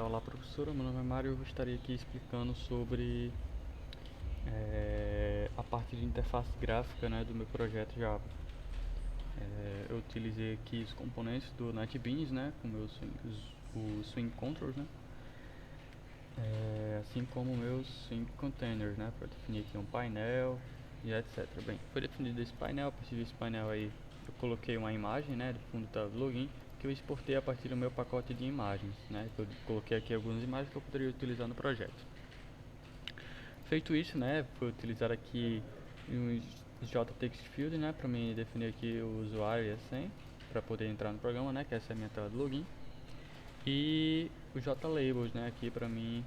Olá professora, meu nome é Mário e eu estaria aqui explicando sobre a parte de interface gráfica, né, do meu projeto Java. Eu utilizei aqui os componentes do NetBeans, né, com os Swing Controls, né, assim como meus Swing Containers, né, para definir aqui um painel e etc. Bem, foi definido esse painel. A partir desse painel aí eu coloquei uma imagem, né, do fundo do login, que eu exportei a partir do meu pacote de imagens, né, que eu coloquei aqui algumas imagens que eu poderia utilizar no projeto. Feito isso, né, foi utilizar aqui um JTextField, né, para mim definir aqui o usuário e a senha para poder entrar no programa, né, que essa é a minha tela de login. E o JLabels, né, aqui para mim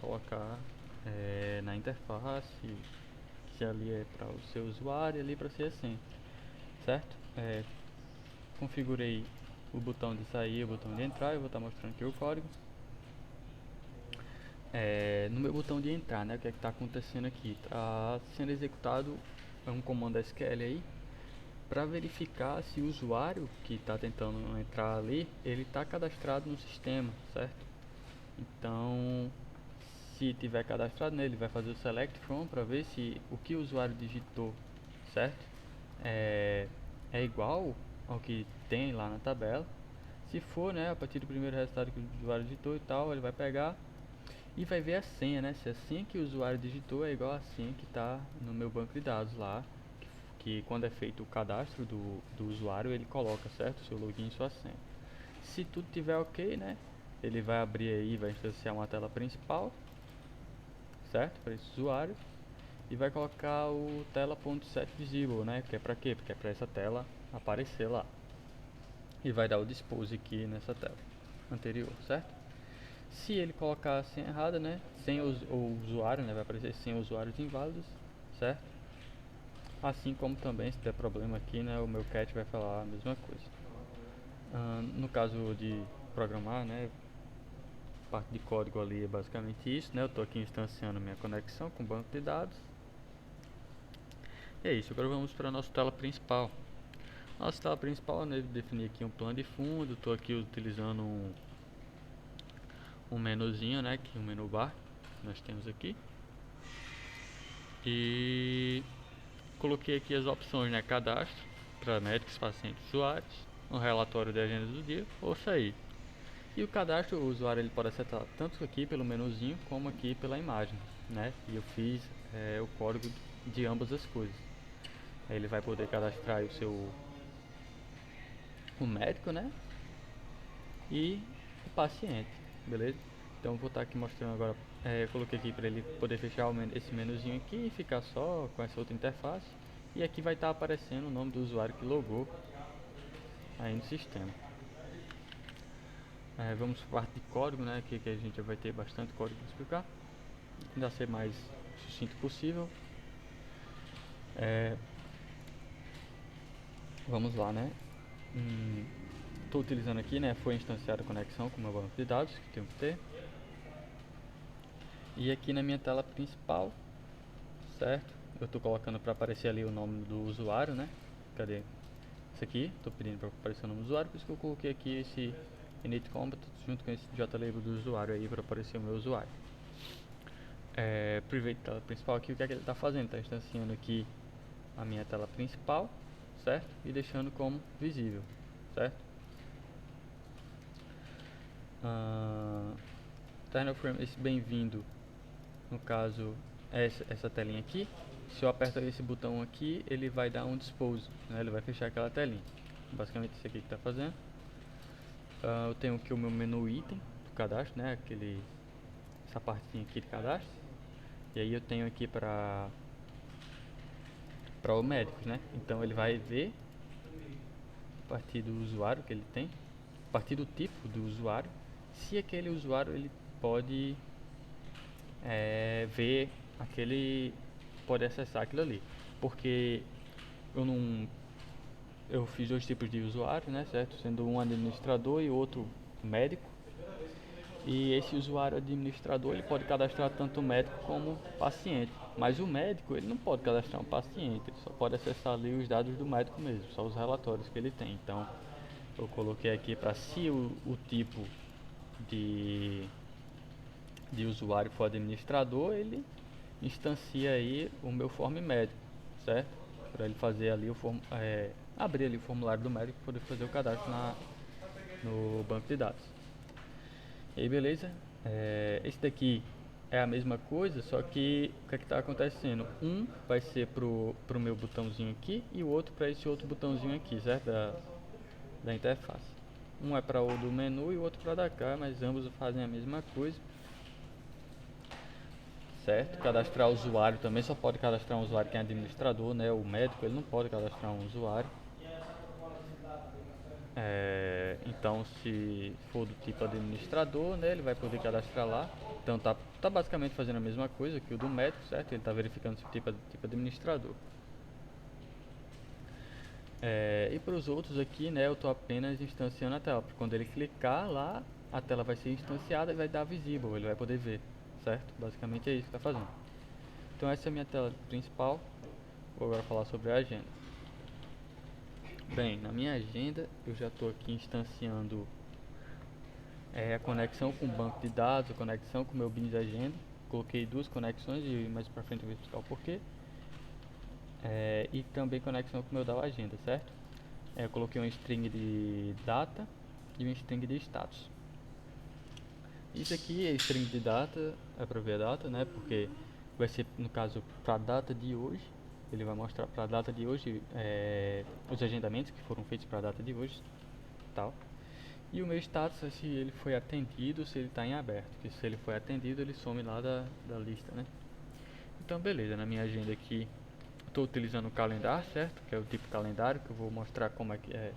colocar na interface, que ali é para o seu usuário e ali para ser a senha, certo? Configurei o botão de sair e o botão de entrar. Eu vou estar mostrando aqui o código. No meu botão de entrar, né, o que é que está acontecendo aqui? Está sendo executado um comando SQL aí para verificar se o usuário que está tentando entrar ali, ele está cadastrado no sistema, certo? Então, se tiver cadastrado nele, vai fazer o select from para ver se o que o usuário digitou, certo? É, é igual ao que tem lá na tabela. Se for, né, a partir do primeiro resultado que o usuário digitou e tal, ele vai pegar e vai ver a senha, né? Se a senha que o usuário digitou é igual à senha que está no meu banco de dados lá, que quando é feito o cadastro do usuário, ele coloca, certo? Seu login e sua senha. Se tudo tiver ok, né? Ele vai abrir aí, vai instanciar uma tela principal, certo? Para esse usuário. E vai colocar o tela.setVisible, né? Que é para quê? Porque é para essa tela aparecer lá. E vai dar o dispose aqui nessa tela anterior, certo? Se ele colocar a senha errada, né, sem o usuário, né, vai aparecer sem usuários inválidos, certo? Assim como também se der problema aqui, né, o meu cat vai falar a mesma coisa. No caso de programar, né, parte de código ali é basicamente isso, né? Eu estou aqui instanciando minha conexão com o banco de dados. E é isso. Agora vamos para a nossa tela principal. Nossa tela principal, né, definir aqui um plano de fundo. Estou aqui utilizando um menuzinho, né, que é um menu bar que nós temos aqui. E coloquei aqui as opções, né? Cadastro para médicos, pacientes, usuários, um relatório de agenda do dia ou sair. E o cadastro, o usuário ele pode acertar tanto aqui pelo menuzinho como aqui pela imagem, né? E eu fiz o código de ambas as coisas. Aí ele vai poder cadastrar o médico, né? E o paciente, beleza? Então eu vou estar aqui mostrando agora. Eu coloquei aqui para ele poder fechar esse menuzinho aqui e ficar só com essa outra interface. E aqui vai estar aparecendo o nome do usuário que logou aí no sistema. Vamos para a parte de código, né? Aqui que a gente vai ter bastante código para explicar. Tentar ser mais sucinto possível. Vamos lá, né? Estou utilizando aqui, né? Foi instanciada a conexão com o meu banco de dados que tenho que ter. E aqui na minha tela principal, certo? Eu estou colocando para aparecer ali o nome do usuário, né? Cadê? Esse aqui, estou pedindo para aparecer o nome do usuário, por isso que eu coloquei aqui esse init component junto com esse JLabel do usuário aí para aparecer o meu usuário. Private tela principal aqui, o que é que ele está fazendo? Está instanciando aqui a minha tela principal, certo? E deixando como visível, certo? Terminal Frame, esse bem-vindo, no caso, é essa telinha aqui. Se eu aperto esse botão aqui, ele vai dar um dispose, né? Ele vai fechar aquela telinha. Basicamente isso aqui que está fazendo. Eu tenho aqui o meu menu item do cadastro, né? Essa partezinha aqui de cadastro. E aí eu tenho aqui para o médicos, né? Então ele vai ver a partir do usuário que ele tem, a partir do tipo do usuário, se aquele usuário ele pode ver aquele, pode acessar aquilo ali, porque eu não, eu fiz dois tipos de usuário, né, certo? Sendo um administrador e outro médico. E esse usuário administrador ele pode cadastrar tanto o médico como o paciente, mas o médico ele não pode cadastrar um paciente, ele só pode acessar ali os dados do médico mesmo, só os relatórios que ele tem. Então eu coloquei aqui para se o tipo de, de usuário for administrador, ele instancia aí o meu form médico, certo? Para ele fazer ali abrir ali o formulário do médico e poder fazer o cadastro no banco de dados. E aí, beleza? Esse daqui é a mesma coisa, só que o que é que está acontecendo? Um vai ser pro meu botãozinho aqui e o outro para esse outro botãozinho aqui, certo? Da interface. Um é para o do menu e o outro para da cá, mas ambos fazem a mesma coisa, certo? Cadastrar usuário também só pode cadastrar um usuário que é administrador, né? O médico ele não pode cadastrar um usuário. Então, se for do tipo administrador, né, ele vai poder cadastrar lá. Então, tá basicamente fazendo a mesma coisa que o do médico, certo? Ele está verificando se o tipo administrador. E para os outros aqui, né, eu estou apenas instanciando a tela. Porque quando ele clicar lá, a tela vai ser instanciada e vai dar visível, ele vai poder ver, certo? Basicamente é isso que está fazendo. Então, essa é a minha tela principal. Vou agora falar sobre a agenda. Bem, na minha agenda eu já estou aqui instanciando a conexão com o banco de dados, a conexão com o meu business agenda. Coloquei duas conexões e mais pra frente eu vou explicar o porquê. E também conexão com o meu DAO agenda, certo? Eu coloquei uma string de data e uma string de status. Isso aqui é string de data, é para ver a data, né? Porque vai ser, no caso, para a data de hoje. Ele vai mostrar para a data de hoje os agendamentos que foram feitos para a data de hoje, tal. E o meu status é se ele foi atendido, se ele está em aberto. Porque se ele foi atendido, ele some lá da lista, né? Então, beleza. Na minha agenda aqui, estou utilizando o calendário, certo? Que é o tipo calendário, que eu vou mostrar como é que é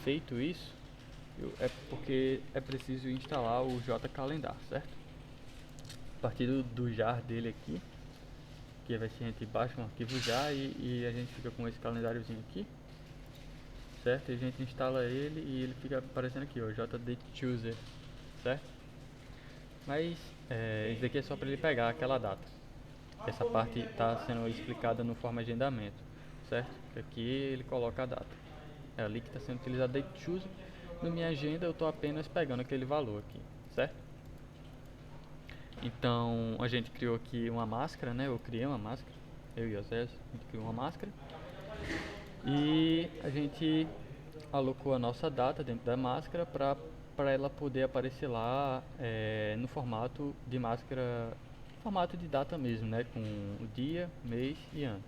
feito isso. É porque é preciso instalar o JCalendar, certo? A partir do jar dele aqui, que vai ser, a gente baixa um arquivo jar e a gente fica com esse calendáriozinho aqui, certo? E a gente instala ele e ele fica aparecendo aqui, ó, JDateChooser, certo? Mas isso daqui é só para ele pegar aquela data. Essa parte está sendo explicada no forma agendamento, certo? Aqui ele coloca a data. É ali que está sendo utilizado DateChooser. Na minha agenda eu estou apenas pegando aquele valor aqui, certo? Então a gente criou aqui uma máscara, né? Eu criei uma máscara, eu e o Zé, a gente criou uma máscara. E a gente alocou a nossa data dentro da máscara para ela poder aparecer lá no formato de máscara, formato de data mesmo, né? Com o dia, mês e ano.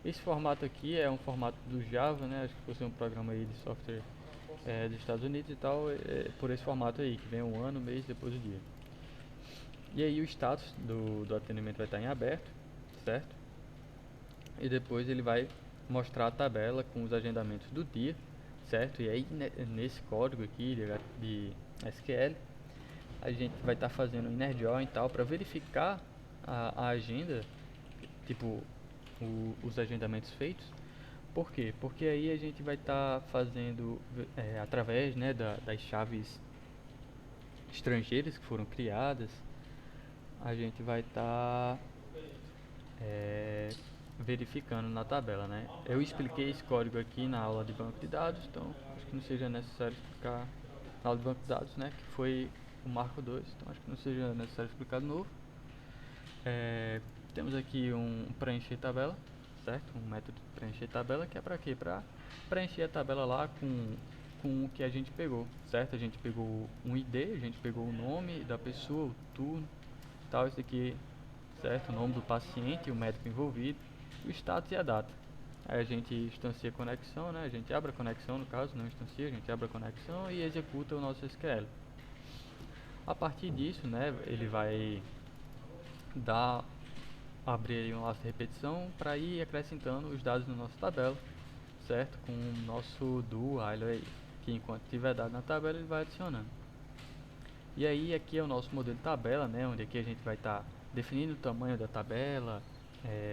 Esse formato aqui é um formato do Java, né? Acho que fosse um programa aí de software dos Estados Unidos e tal, por esse formato aí, que vem o ano, o mês, depois o dia. E aí o status do atendimento vai estar em aberto, certo? E depois ele vai mostrar a tabela com os agendamentos do dia, certo? E aí nesse código aqui de SQL, a gente vai estar fazendo inner join e tal para verificar a agenda, tipo os agendamentos feitos. Por quê? Porque aí a gente vai estar fazendo através, né, das chaves estrangeiras que foram criadas, a gente vai estar verificando na tabela, né? Eu expliquei esse código aqui na aula de banco de dados, então acho que não seja necessário explicar na aula de banco de dados, né? Que foi o marco 2, então acho que não seja necessário explicar de novo. Temos aqui um preencher tabela, certo? Um método de preencher tabela que é para quê? Para preencher a tabela lá com o que a gente pegou, certo? A gente pegou um ID, a gente pegou o nome da pessoa, o turno, tal, isso aqui, certo? O nome do paciente, o médico envolvido, o status e a data. Aí a gente instancia a conexão, né? A gente abre a conexão, no caso, não instancia, a gente abre a conexão e executa o nosso SQL. A partir disso, né, ele vai abrir um laço de repetição para ir acrescentando os dados na nossa tabela, certo? Com o nosso do while aí, que enquanto tiver dado na tabela ele vai adicionando. E aí aqui é o nosso modelo de tabela, né? Onde aqui a gente vai estar definindo o tamanho da tabela,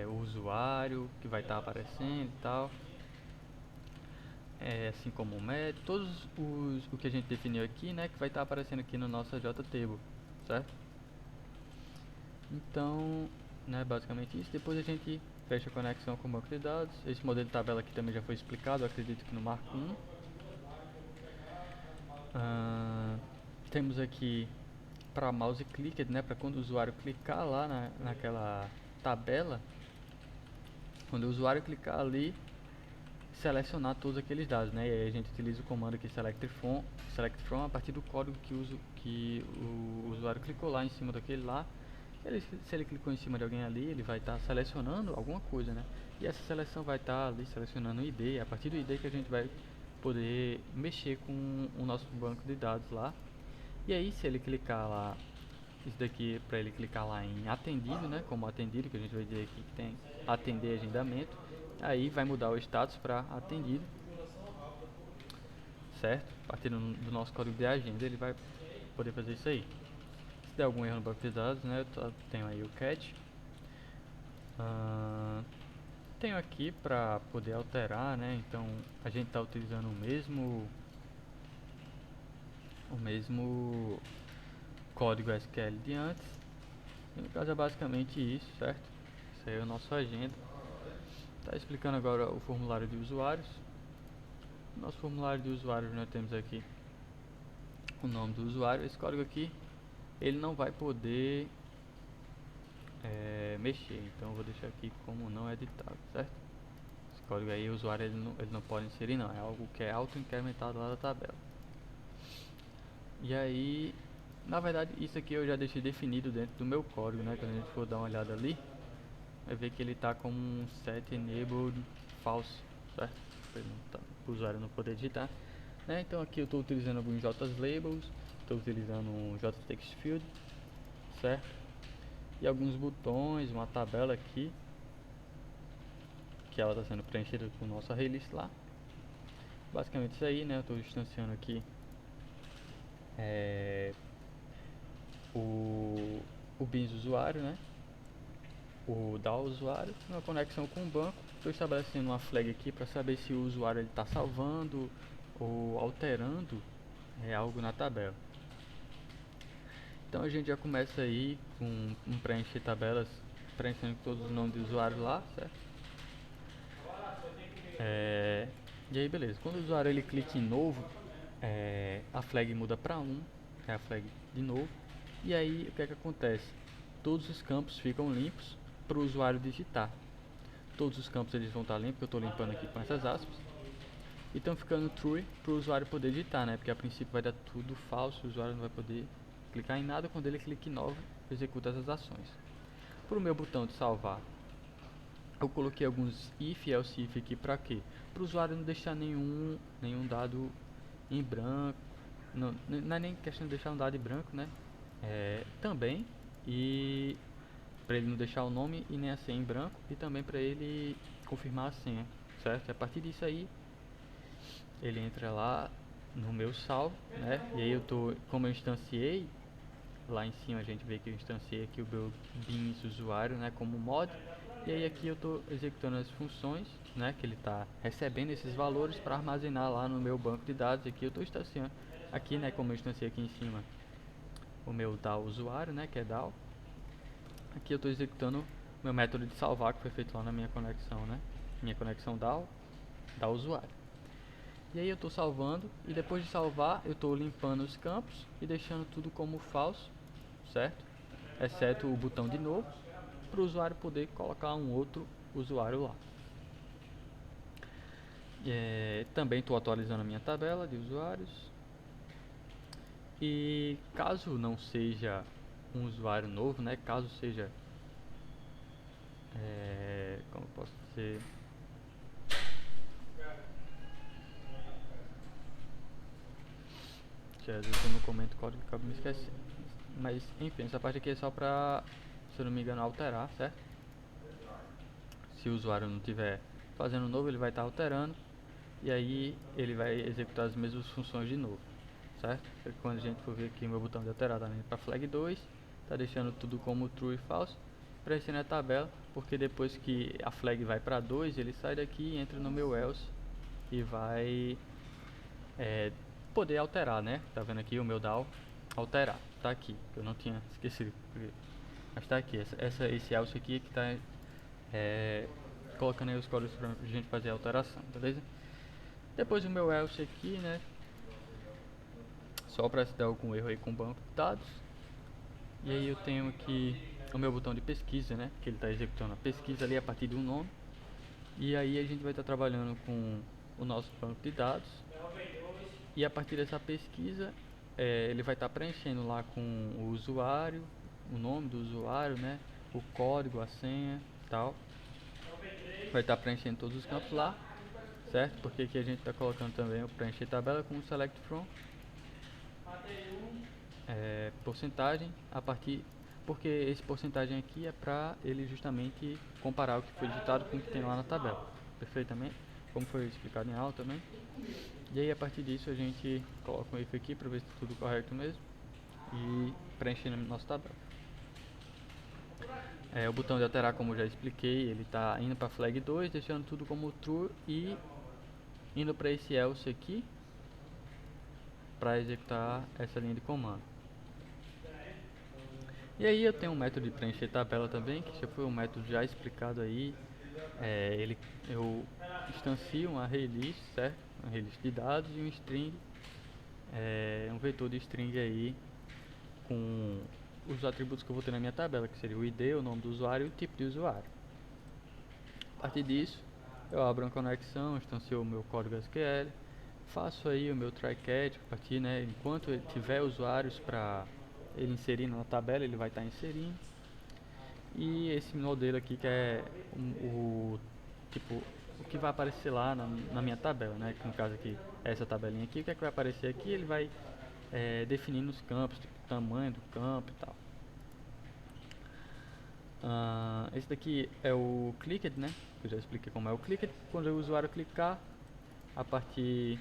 o usuário que vai estar aparecendo e tal, assim como o médico, todos o que a gente definiu aqui, né? Que vai estar aparecendo aqui no nosso JTable, certo? Então, né, basicamente isso. Depois a gente fecha a conexão com o banco de dados. Esse modelo de tabela aqui também já foi explicado, acredito que no marco 1. Temos aqui para mouse clicker, né, para quando o usuário clicar lá naquela tabela, quando o usuário clicar ali, selecionar todos aqueles dados, né? E aí a gente utiliza o comando aqui select from a partir do código que o usuário clicou lá em cima daquele lá. Se ele clicou em cima de alguém ali, ele vai estar selecionando alguma coisa, né? E essa seleção vai estar ali selecionando o ID. A partir do ID que a gente vai poder mexer com o nosso banco de dados lá. E aí, se ele clicar lá, isso daqui é para ele clicar lá em atendido, né? Como atendido, que a gente vai dizer aqui que tem atender agendamento. Aí vai mudar o status para atendido, certo? A partir do nosso código de agenda, ele vai poder fazer isso aí. Se der algum erro no banco de dados, né? Eu tenho aí o catch. Tenho aqui para poder alterar, né? Então a gente está utilizando o mesmo código SQL de antes. E no caso é basicamente isso, certo? Isso aí é o nosso agenda. Está explicando agora o formulário de usuários. No nosso formulário de usuários nós temos aqui o nome do usuário. Esse código aqui ele não vai poder mexer, então eu vou deixar aqui como não editado, certo? Esse código aí o usuário ele não pode inserir, não, é algo que é auto-incrementado lá da tabela. E aí, na verdade, isso aqui eu já deixei definido dentro do meu código, né? Quando a gente for dar uma olhada ali, vai ver que ele está como um set enabled false, certo? O usuário não poder digitar, né? Então aqui eu estou utilizando alguns JLabels, estou utilizando um JTextField, certo? E alguns botões, uma tabela aqui, que ela está sendo preenchida com nosso array list lá. Basicamente isso aí, né? Eu estou instanciando aqui o BINS usuário, né? O DAO usuário, uma conexão com o banco. Estou estabelecendo uma flag aqui para saber se o usuário está salvando ou alterando algo na tabela. Então a gente já começa aí com um preencher tabelas, preenchendo todos os nomes de usuário lá, certo? E aí beleza, quando o usuário ele clica em novo, a flag muda para 1, é a flag de novo. E aí o que é que acontece? Todos os campos ficam limpos para o usuário digitar. Todos os campos eles vão estar limpos, eu estou limpando aqui com essas aspas. E estão ficando true para o usuário poder digitar, né? Porque a princípio vai dar tudo falso, o usuário não vai poder clicar em nada. Quando ele clica em novo, executa essas ações. Para o meu botão de salvar, eu coloquei alguns if e else if aqui para quê? Para o usuário não deixar nenhum dado em branco. Não é nem questão de deixar um dado em branco, né? Também. E para ele não deixar o nome e nem a senha em branco. E também para ele confirmar a senha, certo? E a partir disso aí, ele entra lá no meu salvo, né? E aí como eu instanciei, lá em cima a gente vê que eu instanciei aqui o meu BINS usuário, né? Como mod. E aí aqui eu estou executando as funções, né, que ele está recebendo esses valores para armazenar lá no meu banco de dados. Aqui eu estou instanciando, aqui, né, como eu instanciei aqui em cima o meu DAO usuário, né, que é DAO. Aqui eu estou executando meu método de salvar que foi feito lá na minha conexão, né, minha conexão DAO usuário. E aí eu estou salvando e depois de salvar eu estou limpando os campos e deixando tudo como falso, certo? Exceto o botão de novo, para o usuário poder colocar um outro usuário lá. Também estou atualizando a minha tabela de usuários. E caso não seja um usuário novo, né? Caso seja, como posso dizer, que às vezes eu não comento o código e acabo me esquecendo. Mas enfim, essa parte aqui é só para, se eu não me engano, alterar, certo? Se o usuário não estiver fazendo novo, ele vai estar alterando. E aí ele vai executar as mesmas funções de novo, certo? Quando a gente for ver aqui meu botão de alterar também para flag 2, está deixando tudo como true e false, preenchendo a tabela, porque depois que a flag vai para 2, ele sai daqui, entra no meu else e vai poder alterar, né? Tá vendo aqui o meu DAO alterar, tá aqui, eu não tinha esquecido, mas tá aqui, esse else aqui que tá colocando aí os códigos pra gente fazer a alteração, beleza? Depois o meu else aqui, né? Só para se der algum erro aí com o banco de dados. E aí eu tenho aqui o meu botão de pesquisa, né, que ele está executando a pesquisa ali a partir de um nome. E aí a gente vai estar trabalhando com o nosso banco de dados. E a partir dessa pesquisa, ele vai estar preenchendo lá com o usuário, o nome do usuário, né, o código, a senha, tal. Vai estar preenchendo todos os campos lá, certo? Porque aqui a gente está colocando também o preencher tabela com o select from, porcentagem a partir, porque esse porcentagem aqui é para ele justamente comparar o que foi digitado com o que tem lá na tabela, perfeitamente, como foi explicado em aula também. E aí a partir disso a gente coloca um if aqui para ver se está tudo correto mesmo e preenchendo a nossa tabela. O botão de alterar, como eu já expliquei, ele está indo para flag 2, deixando tudo como true e indo para esse else aqui para executar essa linha de comando. E aí eu tenho um método de preencher tabela também, que já foi um método já explicado aí. Eu instancio uma array list, certo? Uma array list de dados e um string, um vetor de string aí com os atributos que eu vou ter na minha tabela, que seria o ID, o nome do usuário e o tipo de usuário. A partir disso, eu abro uma conexão, instancio o meu código SQL, faço aí o meu try catch, a partir, né, enquanto ele tiver usuários para ele inserir na tabela, ele vai estar inserindo. E esse modelo aqui que é tipo, o que vai aparecer lá na minha tabela, né, que no caso aqui é essa tabelinha aqui, o que é que vai aparecer aqui, ele vai definindo os campos, tipo, o tamanho do campo e tal. Esse daqui é o clicked, né? Eu já expliquei como é o clicked. Quando o usuário clicar, a partir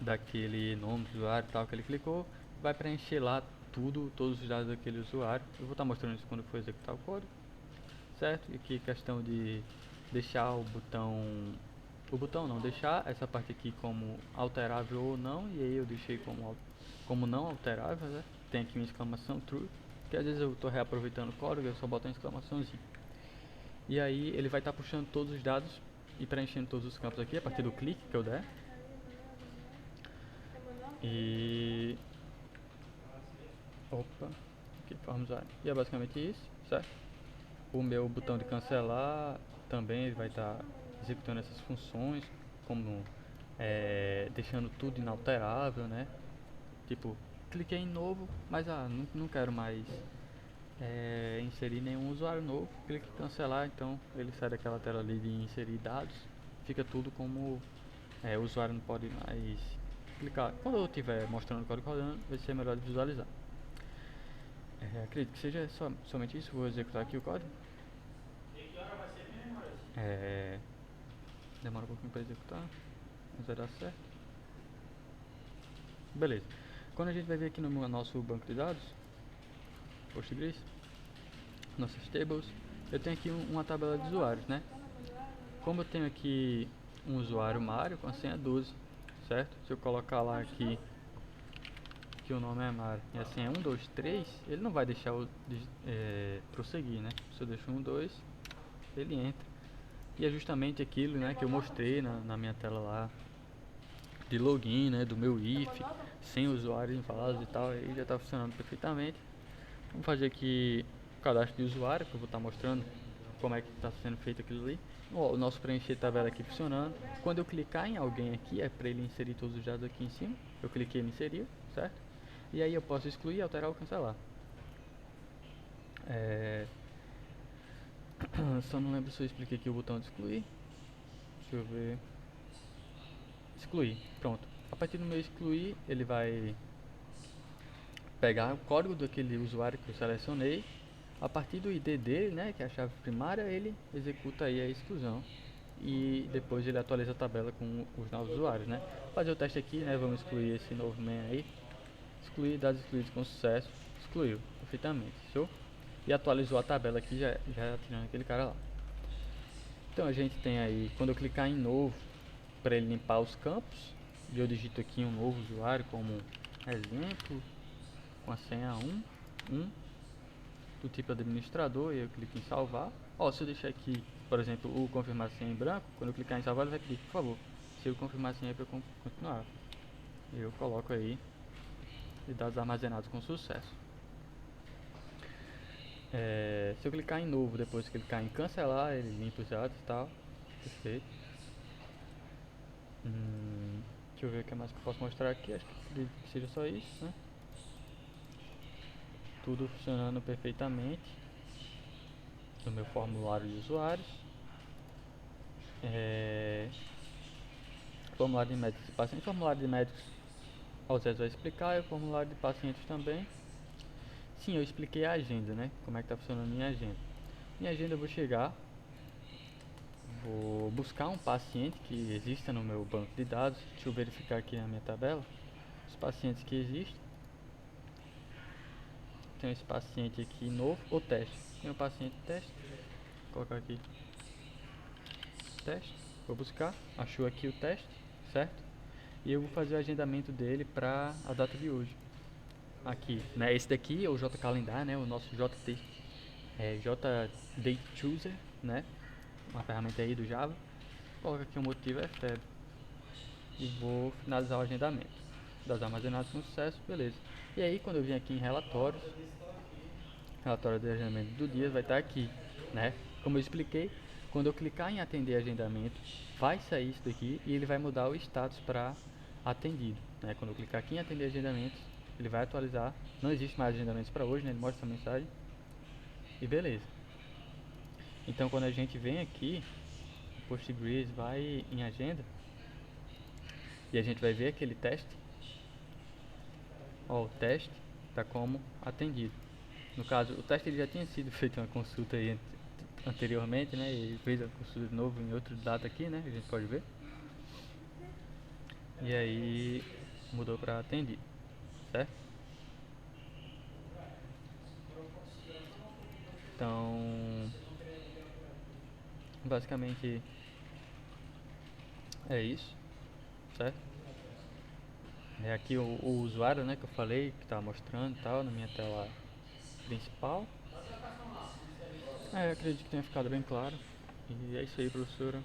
daquele nome do usuário e tal que ele clicou, vai preencher lá tudo, todos os dados daquele usuário. Eu vou estar mostrando isso quando for executar o código, certo? E aqui questão de deixar o botão não, deixar essa parte aqui como alterável ou não, e aí eu deixei como não alterável, né? Tem aqui uma exclamação true, que às vezes eu estou reaproveitando o código, eu só boto uma exclamaçãozinha. E aí ele vai estar puxando todos os dados e preenchendo todos os campos aqui a partir do clique que eu der. E aqui forma usuário. E é basicamente isso, certo? O meu botão de cancelar também ele vai estar executando essas funções, como deixando tudo inalterável, né? Tipo, cliquei em novo, mas não quero mais inserir nenhum usuário novo. Clique em cancelar, então ele sai daquela tela ali de inserir dados, fica tudo como o usuário não pode mais clicar. Quando eu estiver mostrando o código rodando, vai ser melhor de visualizar. Acredito que seja somente isso. Vou executar aqui o código. Demora um pouquinho para executar, mas vai dar certo. Beleza. Quando a gente vai ver aqui no nosso banco de dados, Postgres, nossas tables, eu tenho aqui uma tabela de usuários, né? Como eu tenho aqui um usuário Mário com a senha 12, certo? Se eu colocar lá aqui que o nome é Mário e a senha é 1, 2, 3, ele não vai deixar prosseguir, né? Se eu deixo 1, 2, ele entra. E é justamente aquilo, né, que eu mostrei na minha tela lá de login, né, do meu if, sem usuário inválido e tal, aí já está funcionando perfeitamente. Vamos fazer aqui o cadastro de usuário, que eu vou estar mostrando como é que está sendo feito aquilo ali. O nosso preencher tabela aqui funcionando. Quando eu clicar em alguém aqui, é para ele inserir todos os dados aqui em cima. Eu cliquei em inserir, certo? E aí eu posso excluir, alterar ou cancelar. Só não lembro se eu expliquei aqui o botão de excluir. Deixa eu ver. Excluir, pronto. A partir do meu excluir, ele vai pegar o código daquele usuário que eu selecionei. A partir do ID dele, né, que é a chave primária, ele executa aí a exclusão. E depois ele atualiza a tabela com os novos usuários, né. Vou fazer o teste aqui, né, vamos excluir esse novo main aí. Excluir, dados excluídos com sucesso. Excluiu, perfeitamente, show? E atualizou a tabela aqui, já tirando aquele cara lá. Então a gente tem aí, quando eu clicar em novo, para ele limpar os campos, e eu digito aqui um novo usuário como exemplo, com a senha 1 do tipo administrador, e eu clico em salvar. Se eu deixar aqui, por exemplo, o confirmar senha em branco, quando eu clicar em salvar ele vai pedir, por favor, se eu confirmar senha para continuar. Eu coloco aí e dados armazenados com sucesso. Se eu clicar em novo, depois clicar em cancelar, ele limpa os dados e tal. Perfeito. Deixa eu ver o que mais que eu posso mostrar aqui. Acho que seja só isso, né? Tudo funcionando perfeitamente no meu formulário de usuários. Formulário de médicos e pacientes. Formulário de médicos, o Zé vai explicar, e o formulário de pacientes também. Sim, eu expliquei a agenda, né? Como é que tá funcionando a minha agenda. Minha agenda, eu vou chegar, vou buscar um paciente que exista no meu banco de dados. Deixa eu verificar aqui na minha tabela os pacientes que existem. Tem esse paciente aqui novo, ou teste. Tem um paciente teste. Vou colocar aqui teste. Vou buscar, achou aqui o teste, certo? E eu vou fazer o agendamento dele para a data de hoje. Aqui, né? Esse daqui é o JCalendar, né? O nosso JT, Date Chooser, né? Uma ferramenta aí do Java. Coloca aqui o motivo é febre. E vou finalizar o agendamento. Das armazenadas com sucesso, beleza. E aí, quando eu vim aqui em relatórios, relatório de agendamento do dia vai estar aqui, né? Como eu expliquei, quando eu clicar em atender agendamento, vai sair isso daqui e ele vai mudar o status para atendido, né? Quando eu clicar aqui em atender agendamentos, ele vai atualizar. Não existe mais agendamentos para hoje, né? Ele mostra essa mensagem e beleza. Então, quando a gente vem aqui, o Postgres vai em agenda e a gente vai ver aquele teste. Ó, o teste está como atendido. No caso, o teste ele já tinha sido feito uma consulta aí anteriormente, né? E fez a consulta de novo em outra data aqui, né? A gente pode ver. E aí mudou para atendido, certo? Então, basicamente é isso, certo? É aqui o usuário, né, que eu falei, que tá mostrando e tal, na minha tela principal. Acredito que tenha ficado bem claro. E é isso aí, professora.